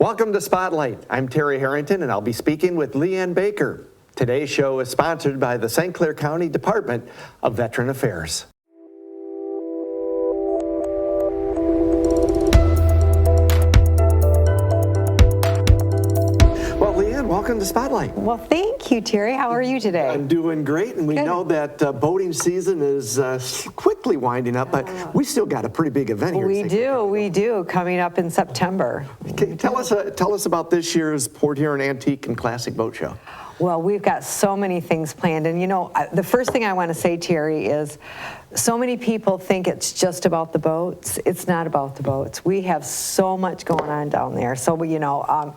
Welcome to Spotlight. I'm Terry Harrington, and I'll be speaking with LeeAnn Baker. Today's show is sponsored by the St. Clair County Department of Veteran Affairs. Well, LeeAnn, welcome to Spotlight. Well, thank you, Terry. How are you today? I'm doing great, and we know that boating season is quickly winding up, but we still got a pretty big event here. We do, coming up in September. Tell us about this year's Port Huron Antique and Classic Boat Show. Well, we've got so many things planned, and the first thing I want to say, Terry, is so many people think it's just about the boats. It's not about the boats. We have so much going on down there. So,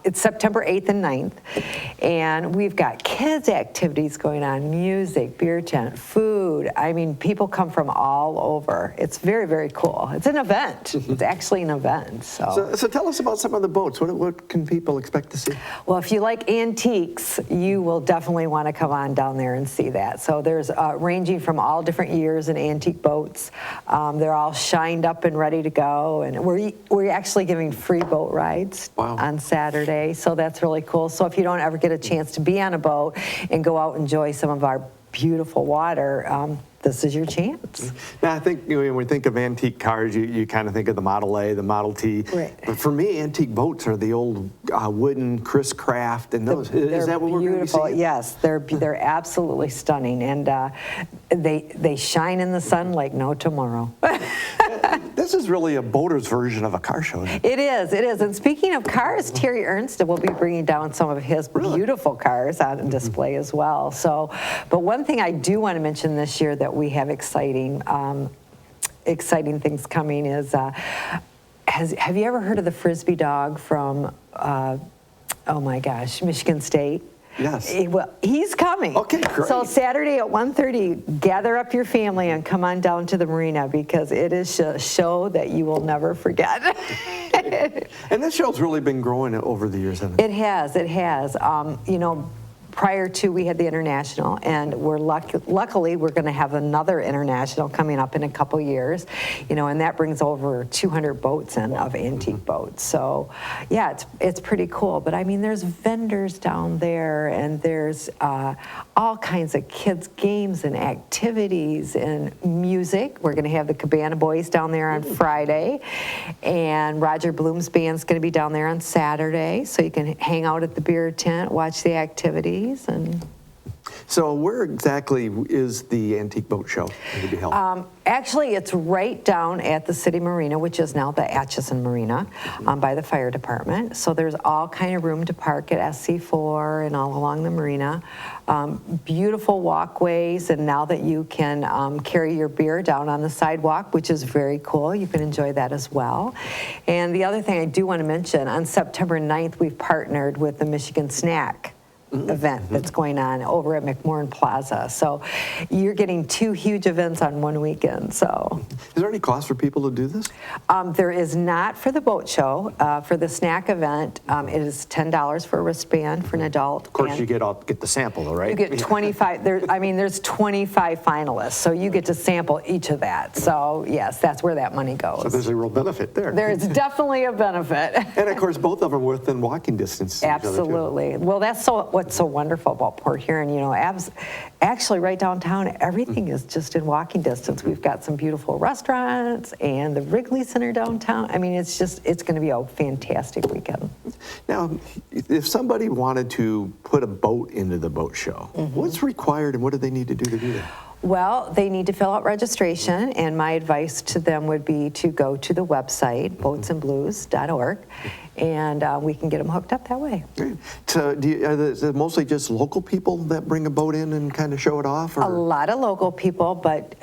it's September 8th and 9th, and we've got kids' activities going on, music, beer tent, food. I mean, people come from all over. It's very, very cool. It's an event. It's actually an event. So tell us about some of the boats. What can people expect to see? Well, if you like antiques, you will definitely want to come on down there and see that. So there's ranging from all different years and antique boats. They're all shined up and ready to go, and we're actually giving free boat rides on Saturday, so that's really cool. So if you don't ever get a chance to be on a boat and go out and enjoy some of our beautiful water, this is your chance. Now, I think when we think of antique cars, you kind of think of the Model A, the Model T. Right. But for me, antique boats are the old wooden Chris Craft and those. Is that what we're going to be seeing? Yes, they're absolutely stunning, and they shine in the sun like no tomorrow. This is really a boater's version of a car show. It is. And speaking of cars, Terry Ernst will be bringing down some of his beautiful cars on display as well. So, but one thing I do want to mention this year that we have exciting things coming is, have you ever heard of the Frisbee Dog from, Michigan State? Yes. Well, he's coming. Okay, great. So Saturday at 1:30, gather up your family and come on down to the marina, because it is a show that you will never forget. And this show's really been growing over the years, hasn't it? It has. Prior to, we had the International, and we're luckily we're going to have another International coming up in a couple years, and that brings over 200 boats in of antique boats. So, yeah, it's pretty cool. But I mean, there's vendors down there, and there's all kinds of kids' games and activities and music. We're going to have the Cabana Boys down there on Friday, and Roger Bloom's band's going to be down there on Saturday, so you can hang out at the beer tent, watch the activities. So where exactly is the Antique Boat Show going to be held? Actually, it's right down at the city marina, which is now the Acheson Marina, by the fire department. So there's all kind of room to park at SC4 and all along the marina. Beautiful walkways, and now that you can carry your beer down on the sidewalk, which is very cool, you can enjoy that as well. And the other thing I do want to mention, on September 9th, we've partnered with the Michigan Snack event that's going on over at McMorran Plaza. So you're getting two huge events on one weekend. So is there any cost for people to do this? There is not for the boat show. For the snack event, it is $10 for a wristband for an adult. Of course, you get the sample, though, right? You get 25. There's 25 finalists, so you get to sample each of that. So yes, that's where that money goes. So there's a real benefit there. There is definitely a benefit. And of course, both of them are within walking distance. Absolutely. Well, that's what's so wonderful about Port Huron. Actually, right downtown, everything is just in walking distance. We've got some beautiful restaurants and the Wrigley Center downtown. I mean, it's going to be a fantastic weekend. Now, if somebody wanted to put a boat into the boat show, what's required and what do they need to do that? Well, they need to fill out registration, and my advice to them would be to go to the website, boatsandblues.org, and we can get them hooked up that way. Great. So is it mostly just local people that bring a boat in and kind of show it off? Or? A lot of local people, but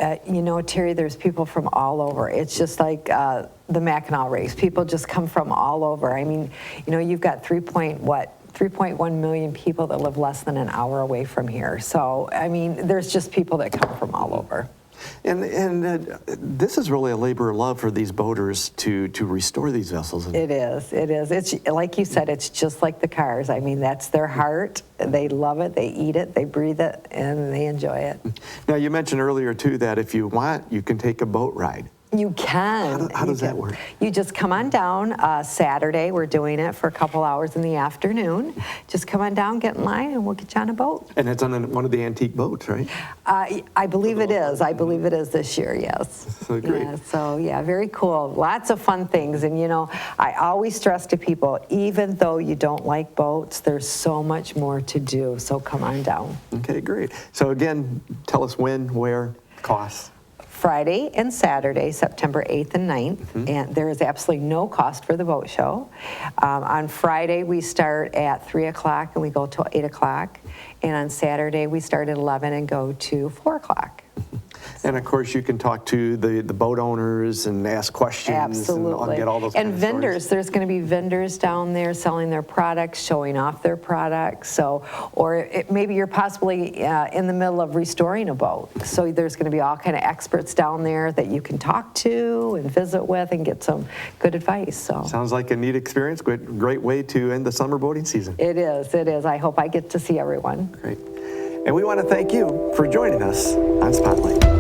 Terry, there's people from all over. It's just like the Mackinac race. People just come from all over. I mean, you've got 3.1 million people that live less than an hour away from here. So, I mean, there's just people that come from all over. And this is really a labor of love for these boaters to restore these vessels. It is. It's like you said, it's just like the cars. I mean, that's their heart. They love it, they eat it, they breathe it, and they enjoy it. Now, you mentioned earlier, too, that if you want, you can take a boat ride. You can. How does that work? You just come on down Saturday. We're doing it for a couple hours in the afternoon. Just come on down, get in line, and we'll get you on a boat. And it's on one of the antique boats, right? I believe it is. I believe it is this year, yes. So great. Yeah, so, yeah, very cool. Lots of fun things. And, you know, I always stress to people, even though you don't like boats, there's so much more to do. So come on down. Okay, great. So again, tell us when, where, costs. Friday and Saturday, September 8th and 9th, and there is absolutely no cost for the boat show. On Friday, we start at 3 o'clock and we go till 8 o'clock, and on Saturday, we start at 11 and go to 4 o'clock. And of course, you can talk to the boat owners and ask questions. Absolutely. And get all those and kind of vendors, stories. there's going to be vendors down there selling their products, showing off their products. So, or maybe you're possibly in the middle of restoring a boat. So there's going to be all kind of experts down there that you can talk to and visit with and get some good advice. So Sounds like a neat experience. Great way to end the summer boating season. it is. It is. I hope I get to see everyone. Great. And we want to thank you for joining us on Spotlight.